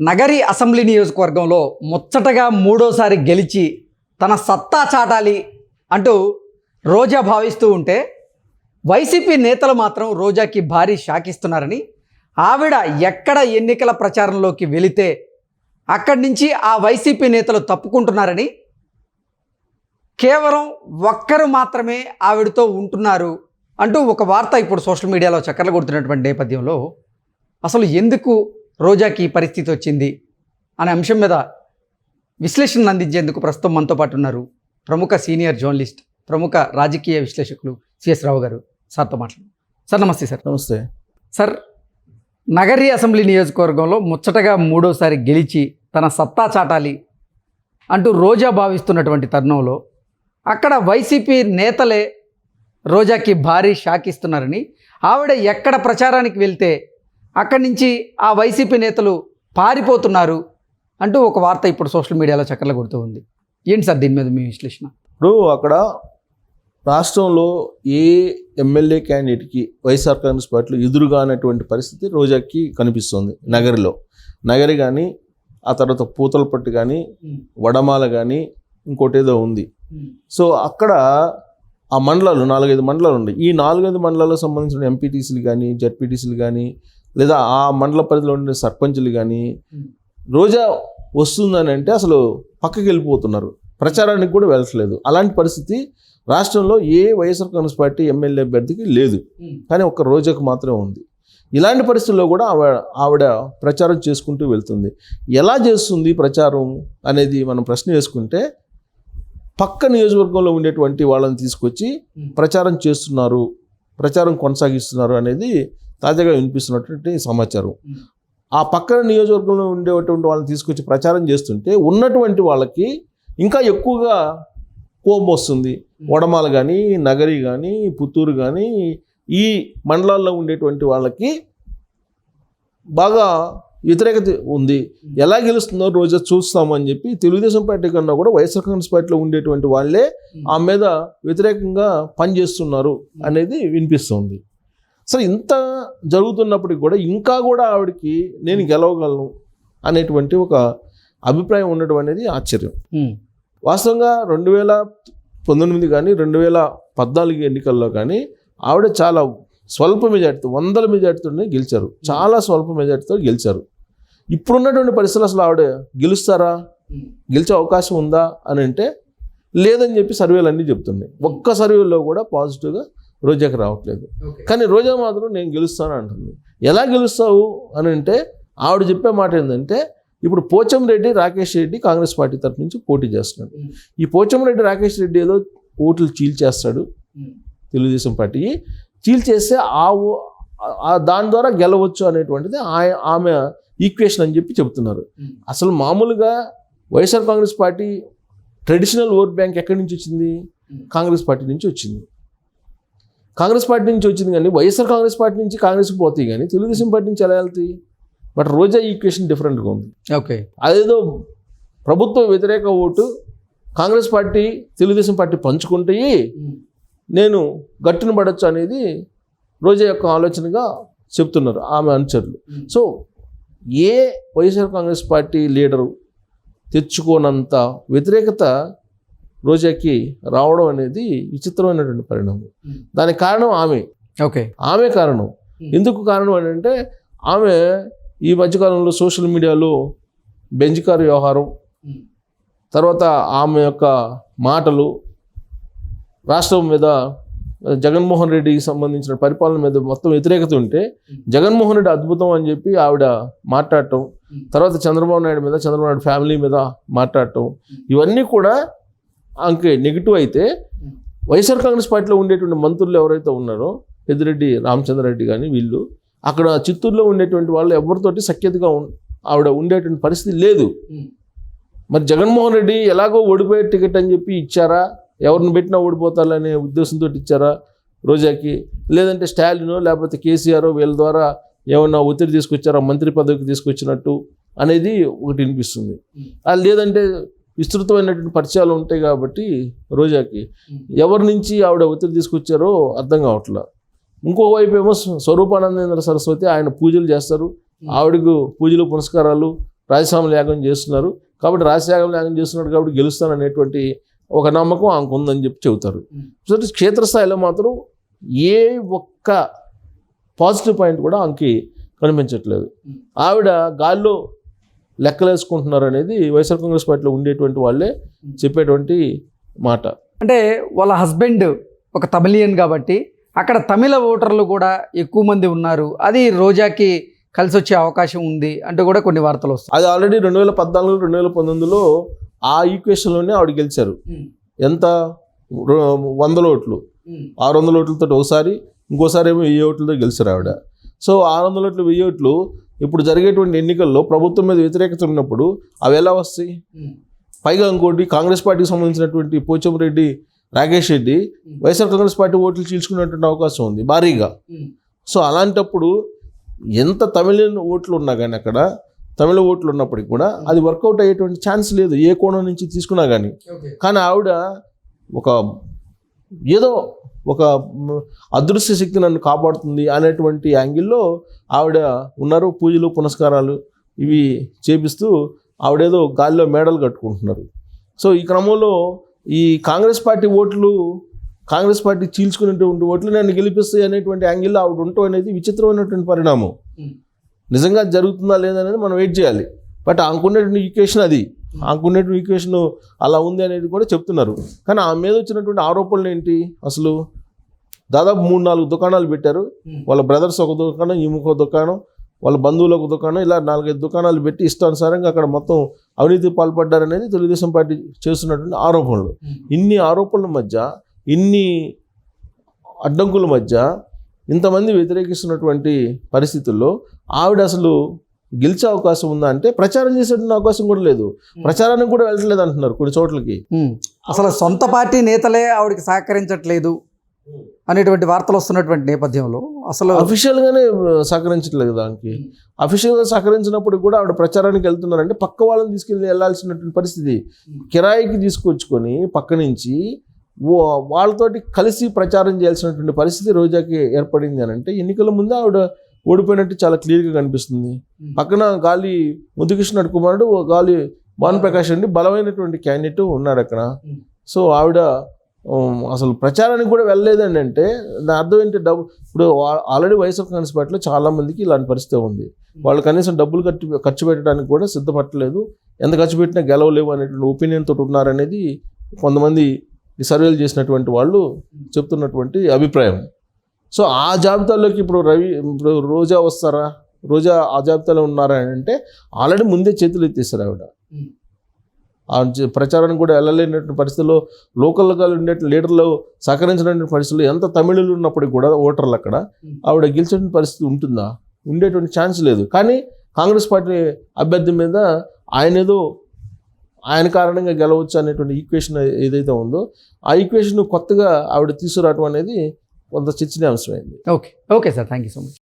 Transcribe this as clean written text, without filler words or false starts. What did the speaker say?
Nagari assembly నియోజకవర్గంలో ముచ్చటగా మూడోసారి గెలిచి తన సత్తా చాటాలి అంటూ రోజా భావిస్తూ ఉంటే వైసీపీ నేతలు మాత్రం రోజాకి భారీ షాక్ ఇస్తున్నారని, ఆవిడ ఎక్కడ ఎన్నికల ప్రచారంలోకి వెళితే అక్కడి నుంచి ఆ వైసీపీ నేతలు తప్పుకుంటున్నారని, కేవలం ఒక్కరు మాత్రమే ఆవిడతో ఉంటున్నారు అంటూ ఒక వార్త ఇప్పుడు సోషల్ మీడియాలో చక్కర్లు కొడుతున్నటువంటి నేపథ్యంలో అసలు ఎందుకు రోజాకి ఈ పరిస్థితి వచ్చింది అనే అంశం మీద విశ్లేషణ అందించేందుకు ప్రస్తుతం మనతో పాటు ఉన్నారు ప్రముఖ సీనియర్ జర్నలిస్ట్, ప్రముఖ రాజకీయ విశ్లేషకులు సిఎస్ రావు గారు. సార్తో మాట్లాడు. సార్ నమస్తే. సార్ నమస్తే. సార్, నగరి అసెంబ్లీ నియోజకవర్గంలో ముచ్చటగా మూడోసారి గెలిచి తన సత్తా చాటాలి అంటూ రోజా భావిస్తున్నటువంటి తరుణంలో అక్కడ వైసీపీ నేతలే రోజాకి భారీ షాక్ ఇస్తున్నారని, ఆవిడ ఎక్కడ ప్రచారానికి వెళ్తే అక్కడి నుంచి ఆ వైసీపీ నేతలు పారిపోతున్నారు అంటూ ఒక వార్త ఇప్పుడు సోషల్ మీడియాలో చక్కర్లు కొడుతూ ఉంది. ఏంటి సార్ దీని మీద మీ విశ్లేషణ? ఇప్పుడు అక్కడ రాష్ట్రంలో ఏ ఎమ్మెల్యే క్యాండిడేట్కి వైఎస్ఆర్ కాంగ్రెస్ పార్టీలో ఎదురుగా అనేటువంటి పరిస్థితి రోజాకి కనిపిస్తుంది. నగరి కానీ, ఆ తర్వాత పూతలపట్టు కానీ, వడమాల కానీ, ఇంకోటి ఏదో ఉంది. సో అక్కడ ఆ మండలాలు 4-5 మండలాలు ఉన్నాయి. ఈ 4-5 మండలాలకు సంబంధించిన ఎంపీటీసీలు కానీ, జడ్పీటీసీలు కానీ, లేదా ఆ మండల పరిధిలో ఉండే సర్పంచులు కానీ రోజా వస్తుందని అంటే అసలు పక్కకి వెళ్ళిపోతున్నారు, ప్రచారానికి కూడా వెళ్ళట్లేదు. అలాంటి పరిస్థితి రాష్ట్రంలో ఏ వైఎస్ఆర్ కాంగ్రెస్ పార్టీ ఎమ్మెల్యే అభ్యర్థికి లేదు, కానీ ఒక్క రోజాకు మాత్రమే ఉంది. ఇలాంటి పరిస్థితుల్లో కూడా ఆవిడ ప్రచారం చేసుకుంటూ వెళ్తుంది. ఎలా చేస్తుంది ప్రచారం అనేది మనం ప్రశ్న వేసుకుంటే, పక్క నియోజకవర్గంలో ఉండేటువంటి వాళ్ళని తీసుకొచ్చి ప్రచారం చేస్తున్నారు, ప్రచారం కొనసాగిస్తున్నారు అనేది తాజాగా వినిపిస్తున్నటువంటి సమాచారం. ఆ పక్కన నియోజకవర్గంలో ఉండేటువంటి వాళ్ళని తీసుకొచ్చి ప్రచారం చేస్తుంటే ఉన్నటువంటి వాళ్ళకి ఇంకా ఎక్కువగా కోపం వస్తుంది. వడమాల కానీ, నగరి కానీ, పుత్తూరు కానీ, ఈ మండలాల్లో ఉండేటువంటి వాళ్ళకి బాగా వ్యతిరేకత ఉంది. ఎలా గెలుస్తుందో రోజా చూస్తామని చెప్పి తెలుగుదేశం పార్టీ కన్నా కూడా వైఎస్ఆర్ కాంగ్రెస్ పార్టీలో ఉండేటువంటి వాళ్ళే ఆ మీద వ్యతిరేకంగా పనిచేస్తున్నారు అనేది వినిపిస్తుంది. సో ఇంత జరుగుతున్నప్పటికి కూడా ఇంకా కూడా ఆవిడకి నేను గెలవగలను అనేటువంటి ఒక అభిప్రాయం ఉండడం అనేది ఆశ్చర్యం. వాస్తవంగా 2019 కానీ 2014 ఎన్నికల్లో కానీ ఆవిడ చాలా స్వల్ప మెజార్టీతో, 100 మెజార్టీతోనే గెలిచారు. చాలా స్వల్ప మెజార్టీతో గెలిచారు. ఇప్పుడున్నటువంటి పరిస్థితులు అసలు ఆవిడ గెలుస్తారా, గెలిచే అవకాశం ఉందా అని అంటే లేదని చెప్పి సర్వేలు అన్నీ చెప్తున్నాయి. ఒక్క సర్వేలో కూడా పాజిటివ్గా రోజాకి రావట్లేదు. కానీ రోజా మాత్రం నేను గెలుస్తాను అంటుంది. ఎలా గెలుస్తావు అని అంటే ఆవిడ చెప్పే మాట ఏంటంటే, ఇప్పుడు పోచంరెడ్డి రాకేష్ రెడ్డి కాంగ్రెస్ పార్టీ తరఫు నుంచి పోటీ చేస్తున్నాడు. ఈ పోచంరెడ్డి రాకేష్ రెడ్డి ఏదో ఓట్లు చీల్చేస్తాడు, తెలుగుదేశం పార్టీ చీల్చేస్తే దాని ద్వారా గెలవచ్చు అనేటువంటిది ఆమె ఈక్వేషన్ అని చెప్పి చెబుతున్నారు. అసలు మామూలుగా YSR Congress party traditional vote bank ఎక్కడి నుంచి వచ్చింది? కాంగ్రెస్ పార్టీ నుంచి వచ్చింది. కాంగ్రెస్ పార్టీ నుంచి వచ్చింది, కానీ వైఎస్ఆర్ కాంగ్రెస్ పార్టీ నుంచి కాంగ్రెస్కి పోతాయి, కానీ తెలుగుదేశం పార్టీ నుంచి ఎలా వెళ్తాయి? బట్ రోజా ఈక్వేషన్ డిఫరెంట్గా ఉంది. ఓకే, అదేదో ప్రభుత్వ వ్యతిరేక vote Congress party Telugu Desam party పంచుకుంటాయి, నేను గట్టున పడవచ్చు అనేది రోజా యొక్క ఆలోచనగా చెప్తున్నారు ఆమె అనుచరులు. సో ఏ వైఎస్ఆర్ కాంగ్రెస్ పార్టీ లీడరు తెచ్చుకోనంత వ్యతిరేకత రోజాకి రావడం అనేది విచిత్రమైనటువంటి పరిణామం. దానికి కారణం ఆమె కారణం. ఎందుకు కారణం అని అంటే, ఆమె ఈ మధ్యకాలంలో సోషల్ మీడియాలో బెంజ్కారు వ్యవహారం, తర్వాత ఆమె యొక్క మాటలు, రాష్ట్రం మీద జగన్మోహన్ రెడ్డికి సంబంధించిన పరిపాలన మీద మొత్తం వ్యతిరేకత ఉంటే జగన్మోహన్ రెడ్డి అద్భుతం అని చెప్పి ఆవిడ మాట్లాడటం, తర్వాత చంద్రబాబు నాయుడు మీద, చంద్రబాబు నాయుడు ఫ్యామిలీ మీద మాట్లాడటం, ఇవన్నీ కూడా ఆమెకి నెగిటివ్ అయితే, వైఎస్ఆర్ కాంగ్రెస్ పార్టీలో ఉండేటువంటి మంత్రులు ఎవరైతే ఉన్నారో పెద్దిరెడ్డి రామచంద్రారెడ్డి కానీ వీళ్ళు, అక్కడ చిత్తూరులో ఉండేటువంటి వాళ్ళు ఎవరితోటి సఖ్యతగా ఆవిడ ఉండేటువంటి పరిస్థితి లేదు. మరి జగన్మోహన్ రెడ్డి ఎలాగో ఓడిపోయే టికెట్ అని చెప్పి ఇచ్చారా, ఎవరిని పెట్టినా ఓడిపోతారనే ఉద్దేశంతో ఇచ్చారా రోజాకి, లేదంటే స్టాలినో లేకపోతే కేసీఆర్ వీళ్ళ ద్వారా ఏమన్నా ఒత్తిడి తీసుకొచ్చారా, మంత్రి పదవికి తీసుకొచ్చినట్టు అనేది ఒకటి వినిపిస్తుంది. లేదంటే విస్తృతమైనటువంటి పరిచయాలు ఉంటాయి కాబట్టి రోజాకి ఎవరి నుంచి ఆవిడ ఒత్తిడి తీసుకొచ్చారో అర్థం కావట్లేదు. ఇంకోవైపు ఏమో స్వరూపానందేంద్ర సరస్వతి ఆయన పూజలు చేస్తారు, ఆవిడకు పూజలు పునస్కారాలు రాజస్వామి యాగం చేస్తున్నారు కాబట్టి రాజస్వామి యాగం చేస్తున్నాడు కాబట్టి గెలుస్తాననేటువంటి ఒక నమ్మకం ఆమెకు ఉందని చెప్పి చెబుతారు. సో క్షేత్రస్థాయిలో మాత్రం ఏ ఒక్క పాజిటివ్ పాయింట్ కూడా ఆమెకి కనిపించట్లేదు. ఆవిడ గాల్లో లెక్కలేసుకుంటున్నారు అనేది వైఎస్ఆర్ కాంగ్రెస్ పార్టీలో ఉండేటువంటి వాళ్ళే చెప్పేటువంటి మాట. అంటే వాళ్ళ హస్బెండ్ ఒక తమిళియన్ కాబట్టి అక్కడ తమిళ ఓటర్లు కూడా ఎక్కువ మంది ఉన్నారు, అది రోజాకి కలిసి వచ్చే అవకాశం ఉంది అంటూ కూడా కొన్ని వార్తలు వస్తాయి. అది ఆల్రెడీ 2014 2019లో ఆ ఈక్వేషన్లోనే ఆవిడ గెలిచారు. ఎంత 100 ఓట్లు, 600 ఓట్లతో ఒకసారి, ఇంకోసారి ఏమో 1000 ఓట్లతో గెలిచారు ఆవిడ. సో 600 ఓట్లు 1000 ఓట్లు ఇప్పుడు జరిగేటువంటి ఎన్నికల్లో ప్రభుత్వం మీద వ్యతిరేకత ఉన్నప్పుడు అవి ఎలా వస్తాయి? పైగా ఇంకోటి కాంగ్రెస్ పార్టీకి సంబంధించినటువంటి పోచంరెడ్డి రాకేష్ రెడ్డి వైఎస్ఆర్ కాంగ్రెస్ పార్టీ ఓట్లు చీల్చుకునేటువంటి అవకాశం ఉంది భారీగా. సో అలాంటప్పుడు ఎంత తమిళ ఓట్లు ఉన్నా కానీ అక్కడ తమిళ ఓట్లు ఉన్నప్పటికీ కూడా అది వర్కౌట్ అయ్యేటువంటి ఛాన్స్ లేదు ఏ కోణం నుంచి తీసుకున్నా కానీ. కానీ ఆవిడ ఏదో ఒక అదృశ్య శక్తి నన్ను కాపాడుతుంది అనేటువంటి యాంగిల్లో ఆవిడ ఉన్నారు. పూజలు పునస్కారాలు ఇవి చేపిస్తూ ఆవిడేదో గాలిలో మేడలు కట్టుకుంటున్నారు. సో ఈ క్రమంలో ఈ కాంగ్రెస్ పార్టీ ఓట్లు, కాంగ్రెస్ పార్టీ చీల్చుకునేటువంటి ఓట్లు నన్ను గెలిపిస్తాయి అనేటువంటి యాంగిల్లో ఆవిడ ఉండటం అనేది విచిత్రమైనటువంటి పరిణామం. నిజంగా జరుగుతుందా లేదనేది మనం వెయిట్ చేయాలి. బట్ ఆమెకున్నటువంటి ఈక్వేషన్ అది, ఆమెకున్నటువంటి ఈక్వేషన్ అలా ఉంది అనేది కూడా చెప్తున్నారు. కానీ ఆమె మీద వచ్చినటువంటి ఆరోపణలు ఏంటి? అసలు దాదాపు 3-4 దుకాణాలు పెట్టారు. వాళ్ళ బ్రదర్స్ ఒక దుకాణం, ఈమెకు దుకాణం, వాళ్ళ బంధువులకు దుకాణం, ఇలా 4-5 దుకాణాలు పెట్టి ఇష్టానుసారంగా అక్కడ మొత్తం అవినీతి పాల్పడ్డారనేది తెలుగుదేశం పార్టీ చేస్తున్నటువంటి ఆరోపణలు. ఇన్ని ఆరోపణల మధ్య, ఇన్ని అడ్డంకుల మధ్య ఇంతమంది వ్యతిరేకిస్తున్నటువంటి పరిస్థితుల్లో ఆవిడ అసలు గెలిచే అవకాశం ఉందా అంటే ప్రచారం చేసేటువంటి అవకాశం కూడా లేదు. ప్రచారానికి కూడా వెళ్ళట్లేదు అంటున్నారు కొన్ని చోట్లకి. అసలు సొంత పార్టీ నేతలే ఆవిడకి సహకరించట్లేదు అనేటువంటి వార్తలు వస్తున్నటువంటి నేపథ్యంలో అసలు అఫీషియల్గానే సహకరించట్లేదు. దానికి అఫీషియల్గా సహకరించినప్పుడు కూడా ఆవిడ ప్రచారానికి వెళ్తున్నారంటే పక్క వాళ్ళని తీసుకెళ్ళి వెళ్ళాల్సినటువంటి పరిస్థితి. కిరాయికి తీసుకొచ్చుకొని పక్క నుంచి వాళ్ళతోటి కలిసి ప్రచారం చేయాల్సినటువంటి పరిస్థితి రోజాకి ఏర్పడింది అని అంటే ఎన్నికల ముందు ఆవిడ ఓడిపోయినట్టు చాలా క్లియర్గా కనిపిస్తుంది. పక్కన గాలి ముద్దుకృష్ణ కుమారుడు, గాలి భానుప్రకాష్ రెడ్డి బలమైనటువంటి క్యాండిడేట్ ఉన్నాడు అక్కడ. సో ఆవిడ అసలు ప్రచారానికి కూడా వెళ్ళలేదండి అంటే దాని అర్థం ఏంటి? ఇప్పుడు ఆల్రెడీ వైఎస్ఆర్ కాంగ్రెస్ పార్టీలో చాలా మందికి ఇలాంటి పరిస్థితి ఉంది. వాళ్ళు కనీసం డబ్బులు ఖర్చు పెట్టడానికి కూడా సిద్ధపడలేదు, ఎంత ఖర్చు పెట్టినా గెలవలేవు అనేటువంటి ఒపీనియన్ తోటి ఉన్నారనేది కొంతమంది ఈ సర్వేలు చేసినటువంటి వాళ్ళు చెప్తున్నటువంటి అభిప్రాయం. సో ఆ జాబితాలోకి ఇప్పుడు రోజా వస్తారా? రోజా ఆ జాబితాలో ఉన్నారా అంటే ఆల్రెడీ ముందే చేతులు ఎత్తేస్తారు ఆవిడ. ప్రచారానికి కూడా వెళ్ళలేనటువంటి పరిస్థితుల్లో లోకల్గా ఉండే లీడర్లు సహకరించినటువంటి పరిస్థితుల్లో ఎంత తమిళులు ఉన్నప్పటికీ కూడా ఓటర్లు అక్కడ ఆవిడ గెలిచిన పరిస్థితి ఉంటుందా? ఉండేటువంటి ఛాన్స్ లేదు. కానీ కాంగ్రెస్ పార్టీ అభ్యర్థి మీద ఆయన కారణంగా గెలవచ్చు అనేటువంటి ఈక్వేషన్ ఏదైతే ఉందో ఆ ఈక్వేషన్ కొత్తగా ఆవిడ తీసుకురావడం అనేది కొంత చర్చనీయాంశమైంది. Okay sir, thank you so much.